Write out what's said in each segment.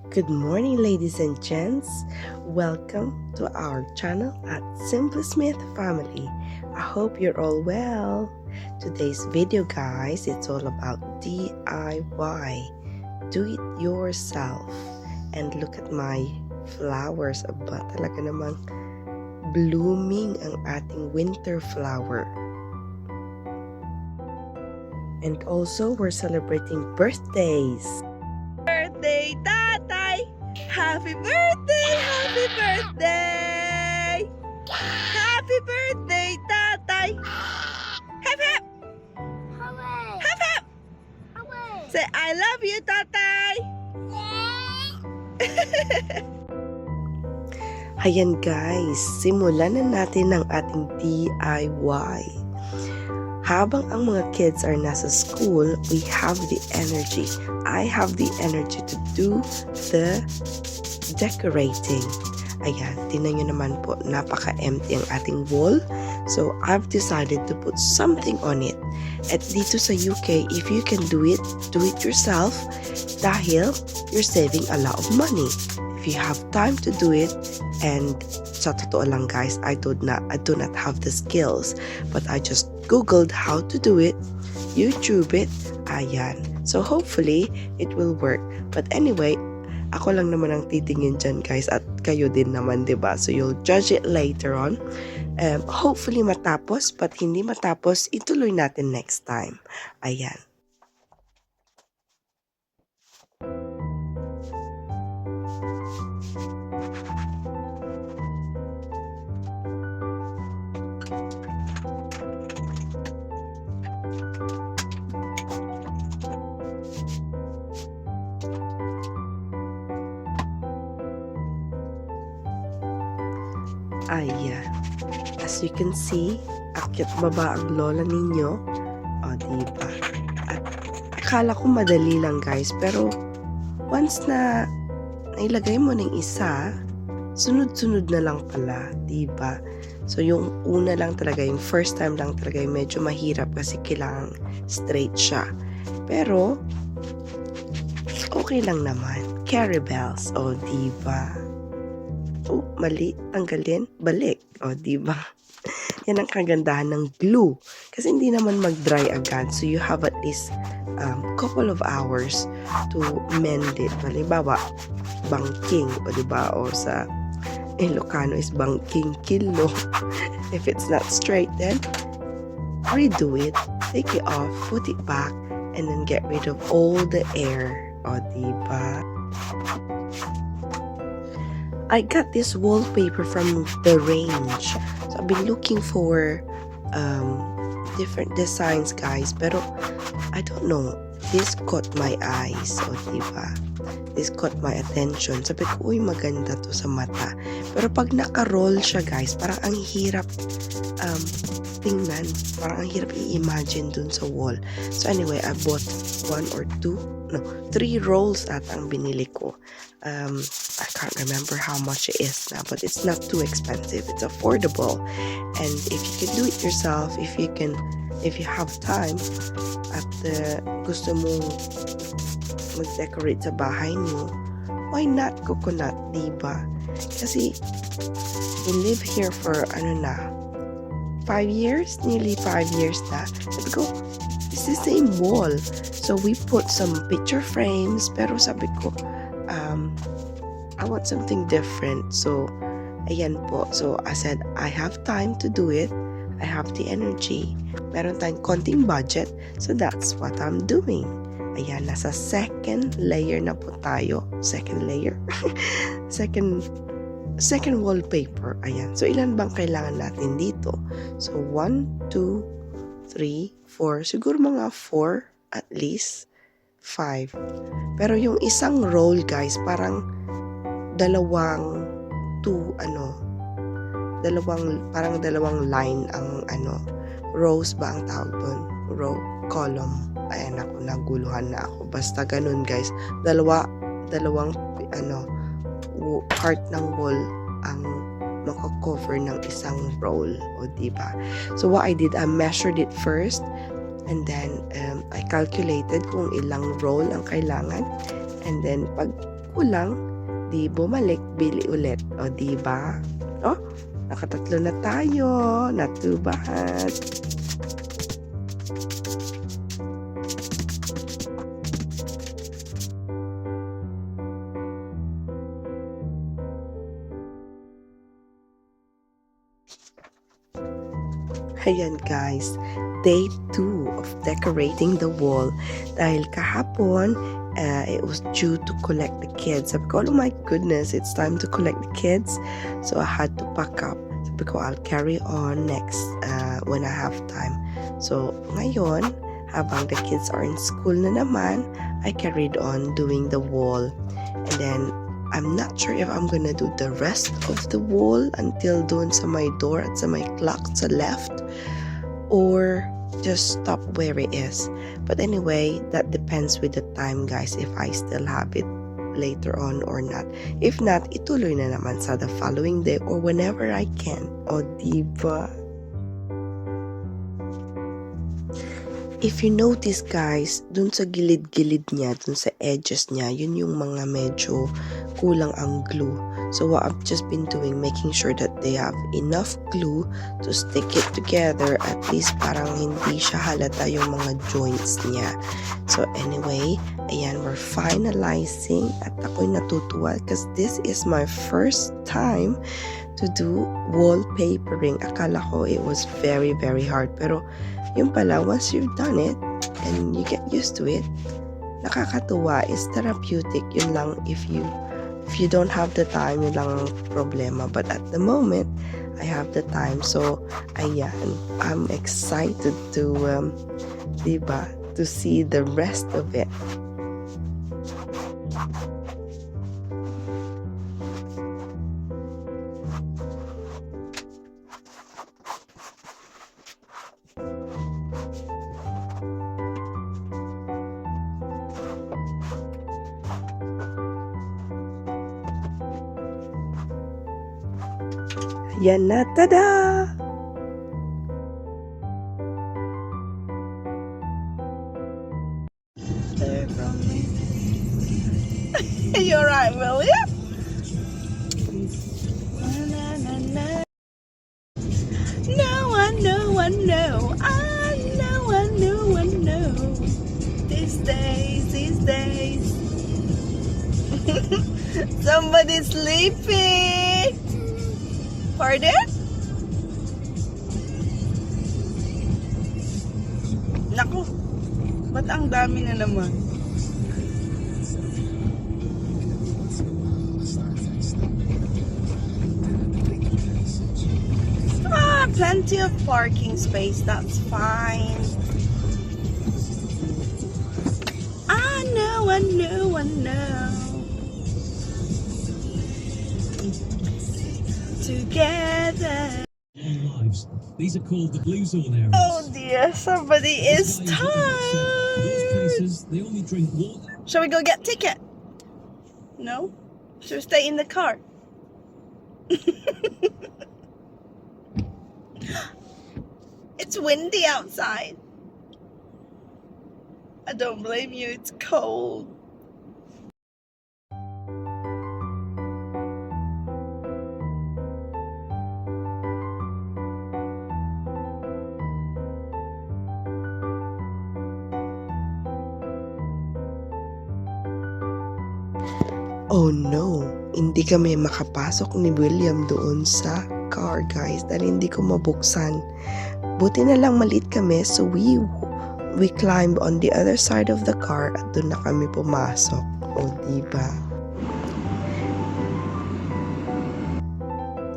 Good morning, ladies and gents. Welcome to our channel at Simply Smith Family. I hope you're all well. Today's video, guys, it's all about DIY. Do it yourself. And look at my flowers. Aba, talaga namang blooming ang ating winter flower. And also, we're celebrating birthdays. Birthday, Tatay! Happy birthday! Happy birthday! Happy birthday, Tatay! Hep hep! Hooray! Hep hep! Hooray! Say, I love you, Tatay! Ayan guys, simulan na natin ang ating DIY. Habang ang mga kids are nasa school, we have the energy. I have the energy to do the decorating. Ayan, tingnan nyo naman po, napaka-empty ang ating wall. So, I've decided to put something on it. At dito sa UK, if you can do it yourself. Dahil, you're saving a lot of money. If you have time to do it, and sa totoo lang guys, I do not have the skills. But I just Googled how to do it, YouTube it, ayan. So hopefully, it will work. But anyway, ako lang naman ang titingin dyan guys at kayo din naman, diba? So you'll judge it later on. Hopefully matapos, but hindi matapos, ituloy natin next time. Ayan. Ayan. As you can see, akyat baba ang lola ninyo. O, diba? At akala ko madali lang guys, pero once na nailagay mo ng isa, sunod-sunod na lang pala, diba? So, yung una lang talaga, yung first time lang talaga, yung medyo mahirap kasi kailangan straight siya. Pero, okay lang naman. Carry bells, o, diba? Oh, mali, tanggalin, balik. O, diba? Yan ang kagandahan ng glue. Kasi hindi naman mag-dry agad. So, you have at least couple of hours to mend it. Halimbawa, bangking, o diba? O sa Ilocano is bangking kilo. If it's not straight, then redo it. Take it off, put it back, and then get rid of all the air. O, diba? I got this wallpaper from the range. So I've been looking for different designs, guys. Pero I don't know. This caught my eyes. O, diba? This caught my attention. Sabi ko, uy, maganda to sa mata. Pero pag naka-roll siya, guys, parang ang hirap tingnan. Parang ang hirap i-imagine dun sa wall. So anyway, I bought 3 rolls at ang binili ko. I can't remember how much it is now, but it's not too expensive. It's affordable. And if you can do it yourself, if you have time at gusto mo mag-decorate sa bahay mo, why not coconut, diba? Kasi we live here for 5 years, nearly 5 years na. Sabi ko, it's the same wall. So we put some picture frames, pero sabi ko, I want something different. So, ayan po. So, I said, I have time to do it. I have the energy. Meron tayong konting budget. So, that's what I'm doing. Ayan, nasa second layer na po tayo. Second layer? second wallpaper. Ayan. So, ilan bang kailangan natin dito? So, 1, 2, 3, 4. Siguro mga 4 at least. 5. Pero yung isang roll, guys, parang dalawang line ang rows ba ang tawag doon? Row, column. Ayan ako, naguluhan na ako. Basta ganun, guys. Dalawang part ng wall ang mako-cover ng isang roll. O, diba? So, what I did, I measured it first. And then, I calculated kung ilang roll ang kailangan. And then, pag kulang, di bumalik, bili ulit. O, di ba? O, nakatatlo na tayo. Not too bad. Ayan guys, day 2 of decorating the wall. Dahil kahapon, it was due to collect the kids. Sabi ko, oh my goodness, it's time to collect the kids. So I had to pack up. Sabi ko, I'll carry on next when I have time. So ngayon, habang the kids are in school na naman, I carried on doing the wall. And then, I'm not sure if I'm gonna do the rest of the wall until doon sa my door at sa my clock sa left, or just stop where it is. But anyway, that depends with the time guys, if I still have it later on or not. If not, ituloy na naman sa the following day or whenever I can. O diba? If you notice guys, dun sa gilid-gilid niya, dun sa edges niya, yun yung mga medyo kulang ang glue. So what I've just been doing, making sure that they have enough glue to stick it together, at least parang hindi siya halata yung mga joints niya. So anyway, ayan, we're finalizing at ako'y natutuwa because this is my first time to do wallpapering. Akala ko it was very, very hard. Pero yun pala, once you've done it and you get used to it, nakakatuwa, is therapeutic. Yun lang, if you don't have the time, yun lang ang problema. But at the moment, I have the time. So, ayan, I'm excited to, diba, to see the rest of it. Yan na, tada! You're right, William. No one, no one, no. No one, no. These days. Somebody's sleeping. Pardon? Naku, ba't ang dami na naman? Plenty of parking space, that's fine. I know. Together. Lives. These are called the blue zone areas. Oh dear, somebody is Those tired. places, they only drink water. Shall we go get ticket? No? Should we stay in the car? It's windy outside. I don't blame you, it's cold. Oh no, hindi kami makapasok ni William doon sa car guys dahil hindi ko mabuksan. Buti na lang maliit kami, so we climbed on the other side of the car at doon na kami pumasok. O diba?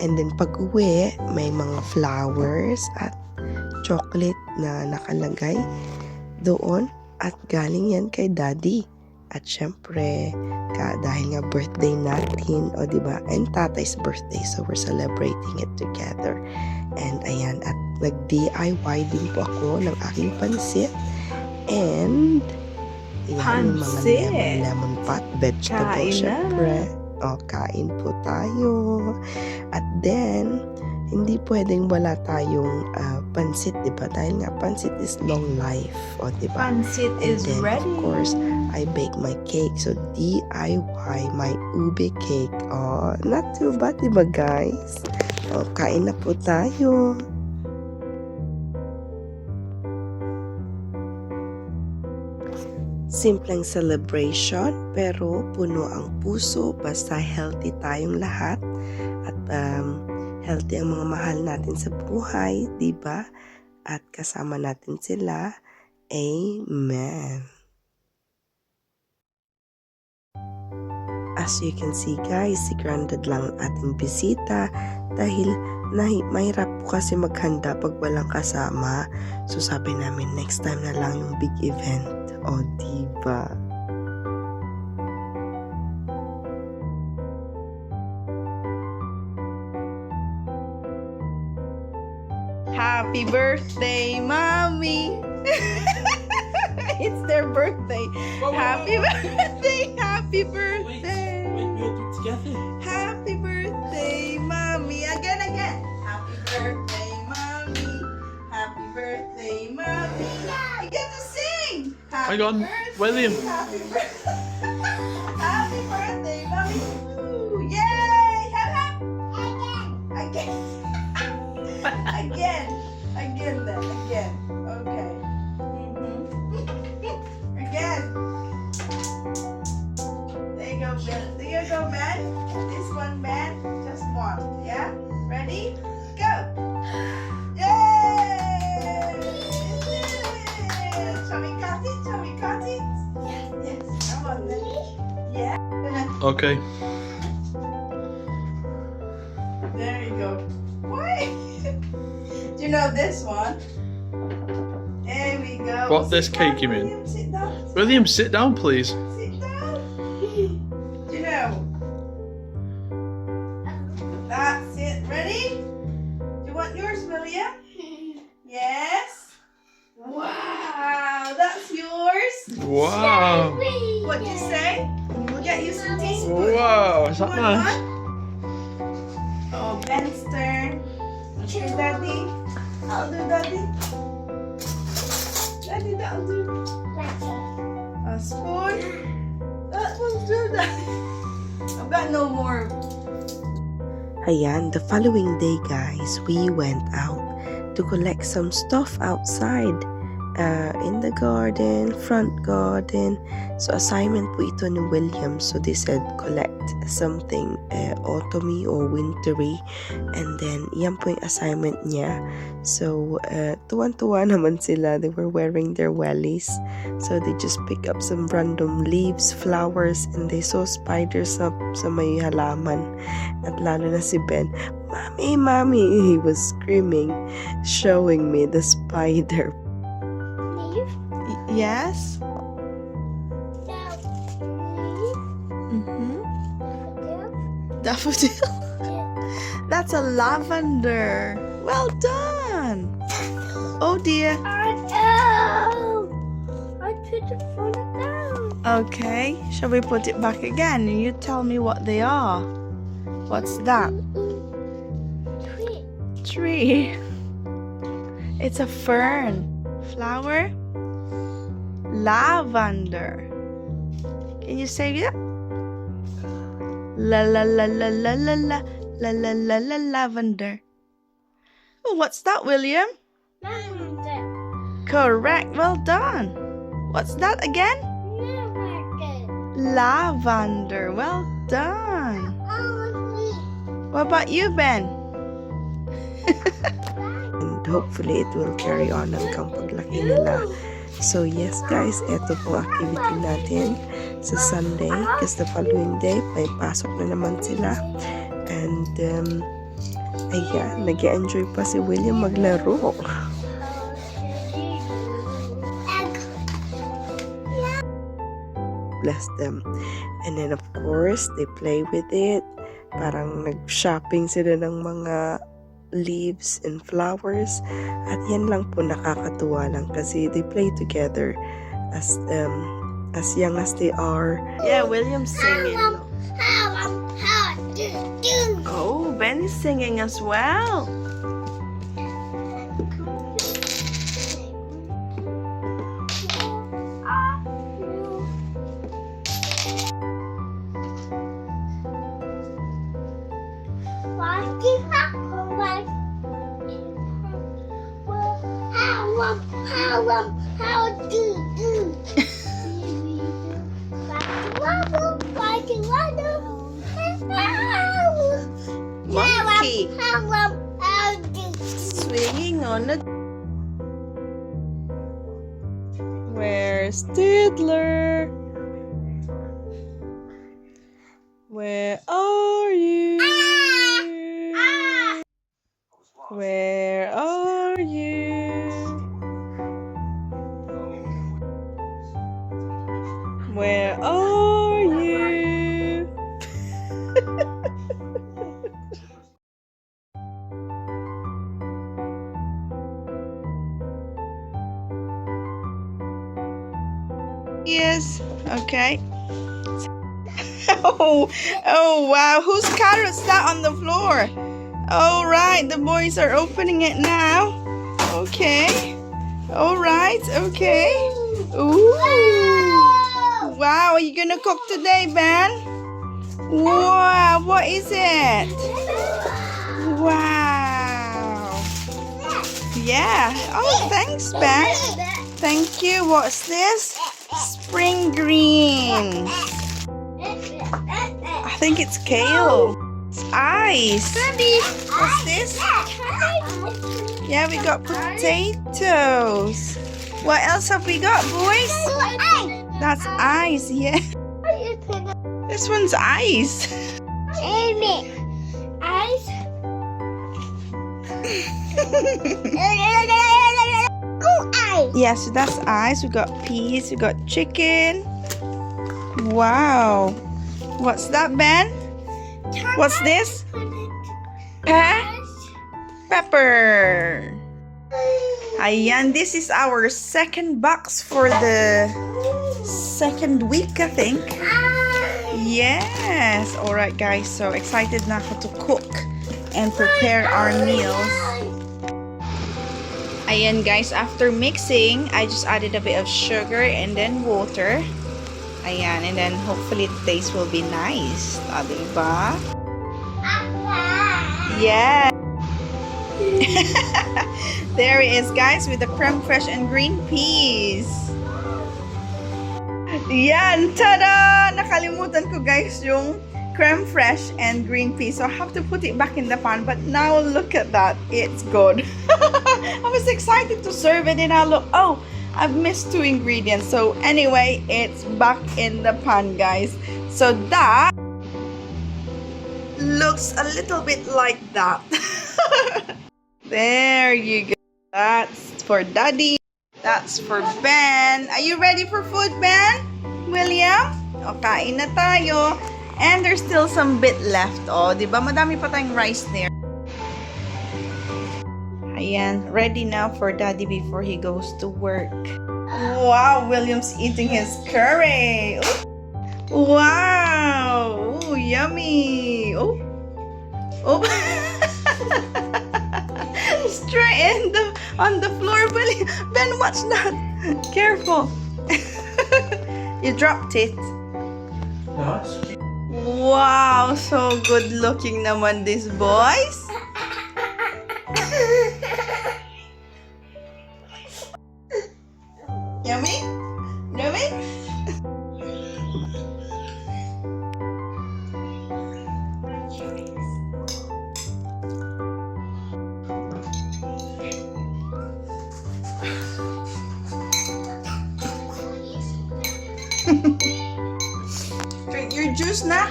And then pag uwi, may mga flowers at chocolate na nakalagay doon at galing yan kay Daddy. At syempre, dahil nga birthday natin, o diba, and tatay's birthday, so we're celebrating it together. And ayan, at nag-DIY din po ako ng aking pansit. And ayan, Pansit? mga lemon pot, vegetable, Kain na. syempre. O, kain po tayo. At then, hindi pwedeng wala tayong pansit, di ba? Dahil nga, pansit is long life. O, di ba? Pansit And is then, ready. of course, I bake my cake. So, DIY my ube cake. Oh, not too bad, di ba, guys? O, kain na po tayo. Simpleng celebration, pero puno ang puso. Basta healthy tayong lahat. At healthy ang mga mahal natin sa buhay, di ba? At kasama natin sila. Amen. As you can see guys, si Granddad lang ang ating bisita dahil mahirap po kasi maghanda pag walang kasama. So sabi namin next time na lang yung big event. O diba? Happy birthday, Mommy! It's their birthday. Happy birthday! Happy birthday! Wait, we all do it together. Happy birthday, Mommy! Again! Happy birthday, Mommy! Happy birthday, Mommy! You get to sing! Happy Hang on, birthday, William. Happy birthday! Happy birthday, Mommy! Woo! Yay! Hap hap! Again! Again then. Again. Okay. Again. There you go, Ben. There you go, Ben. This one, Ben. Just one. Yeah? Ready? Go! Yay! Shall we cut it? Shall we cut it? Yes. Come on then. Yeah. Okay. There you go. Why? Do you know this one? There we go. What, this Sit cake down, you mean? William, sit down. William, sit down, please. Sit down. Do you know? That's it. Ready? Do you want yours, William? Yes. Wow, that's yours. Wow. What do you say? We'll get you some teaspoons. Wow, is that Want nice? one? Oh, Ben's turn. Okay, Daddy. I'll do Daddy. Daddy, that'll do. A spoon. That will do, Daddy. I've got no more. Ayan, the following day guys, we went out to collect some stuff outside. In the garden, front garden. So assignment po ito ni William. So they said collect something autumny or wintry. And then yan po yung assignment niya. So tuwan-tuwa naman sila. They were wearing their wellies. So they just pick up some random leaves, flowers, and they saw spiders sa may halaman. At lalo na si Ben, "Mommy, Mommy!" He was screaming, showing me the spider. Yes? Mm-hmm. Daffodil? That's a lavender. Well done. Oh dear. I put the phone down. Okay, shall we put it back again? You tell me what they are. What's that? Tree. It's a fern. Flower. Lavender. Can you say that? La la la la la la la la la la la lavender. Oh, what's that, William? Lavender. Correct. Well done. What's that again? Lavender. Well done. What about you, Ben? And hopefully it will carry on hanggang paglaki nila. So yes guys, eto po activity natin sa Sunday kasi the following day may pasok na naman sila. And ayan, nag-enjoy pa si William maglaro. Bless them. And then of course, they play with it. Parang nag-shopping sila ng mga leaves and flowers. At yan lang po nakakatuwa lang kasi they play together as young as they are. Yeah, William's singing. Oh, Ben is singing as well. how do do? Monkey How do? swinging on a. Where's Diddler? Where are you? Where are you? Where are you? Yes, okay. Oh wow, whose carrot's that on the floor? All right, the boys are opening it now. Okay. All right, okay. Ooh. Wow, are you gonna cook today, Ben? Wow, what is it? Wow. Yeah. Oh, thanks, Ben. Thank you. What's this? Spring greens. I think it's kale. It's ice. What's this? Yeah, we got potatoes. What else have we got, boys? That's ice, yeah. This one's ice. Amy, ice. Oh, ice. Yeah, so that's ice. We got peas, we got chicken. Wow. What's that, Ben? What's this? Pepper. Ayan, this is our second box for the second week, I think. Yes. All right, guys. So excited na ako to cook and prepare our meals. Ayan, guys. After mixing, I just added a bit of sugar and then water. Ayan, and then hopefully the taste will be nice. Diba? Yeah. There it is, guys, with the creme fraiche and green peas. Yan! Tada! Nakalimutan ko, guys, yung creme fraiche and green peas. So I have to put it back in the pan. But now look at that. It's good. I was excited to serve it and I look, oh, I've missed 2 ingredients. So anyway, it's back in the pan, guys. So that looks a little bit like that. There you go. That's for Daddy. That's for Ben. Are you ready for food, Ben? William? O, kain na tayo. And there's still some bit left. O, diba? Madami pa tayong rice there. Ayan. Ready now for Daddy before he goes to work. Wow, William's eating his curry. Ooh. Wow. Ooh, yummy. Oh. Oh. Straight on the floor, William. Ben, watch that. Careful. You dropped it. Wow, so good looking naman these boys. Yummy? Yummy? Drink your juice na.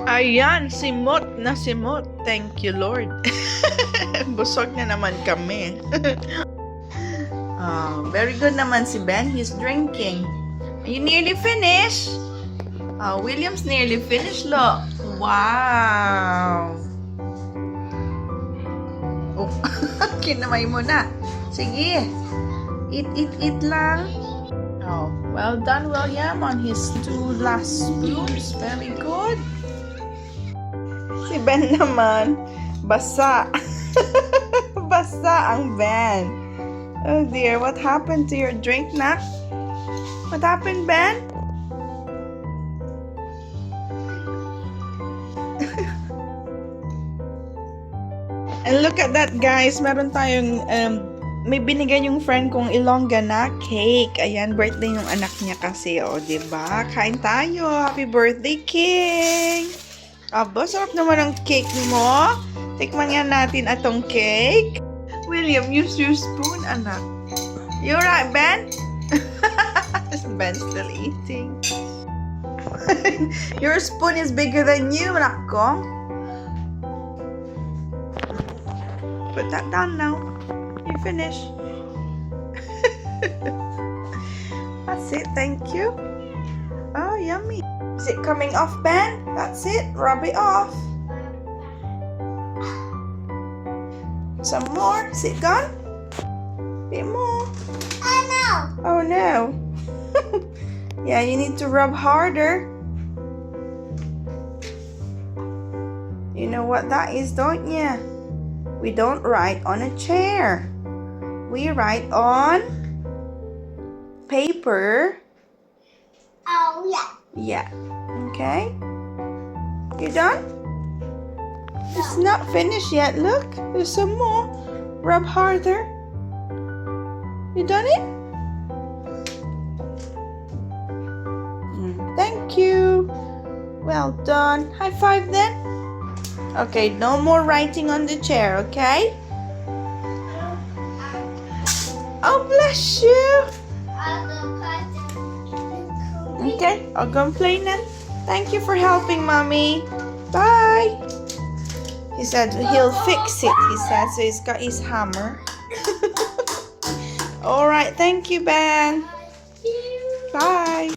Ayan, simot na simot. Thank you, Lord. Busog na naman kami. Oh, very good naman si Ben. He's drinking. Are you nearly finished? Oh, William's nearly finished, look. Wow. Oh, kinamay mo na. Sige. Eat lang. Oh, well done, William, on his 2 last spoons. Very good. Si Ben naman, basa. Basa ang Ben. Oh dear, what happened to your drink, Nak? What happened, Ben? And look at that, guys. Meron tayong, may binigay yung friend kong Ilongga na cake. Ayan, birthday ng anak niya kasi, o, diba? Kain tayo. Happy birthday, King! Aba, sarap naman ang cake mo. Tikman nga natin atong cake. William, use your spoon, anak. You right, Ben? Ben's still eating. Your spoon is bigger than you, anak ko. Put that down now. You finish. That's it, thank you. Oh, yummy. Is it coming off, Ben? That's it, rub it off. Some more. Is it gone? Bit more. Oh no. Oh no. Yeah, you need to rub harder. You know what that is, don't you? We don't write on a chair. We write on paper. Oh yeah. Yeah. Okay. You done? It's not finished yet. Look, there's some more. Rub harder. You done it? Thank you. Well done. High five then. Okay, no more writing on the chair, okay? Oh, bless you. Okay, I'll go and play now. Thank you for helping, Mommy. Bye. He said he'll fix it, he said, so he's got his hammer. All right, thank you, Ben. Bye.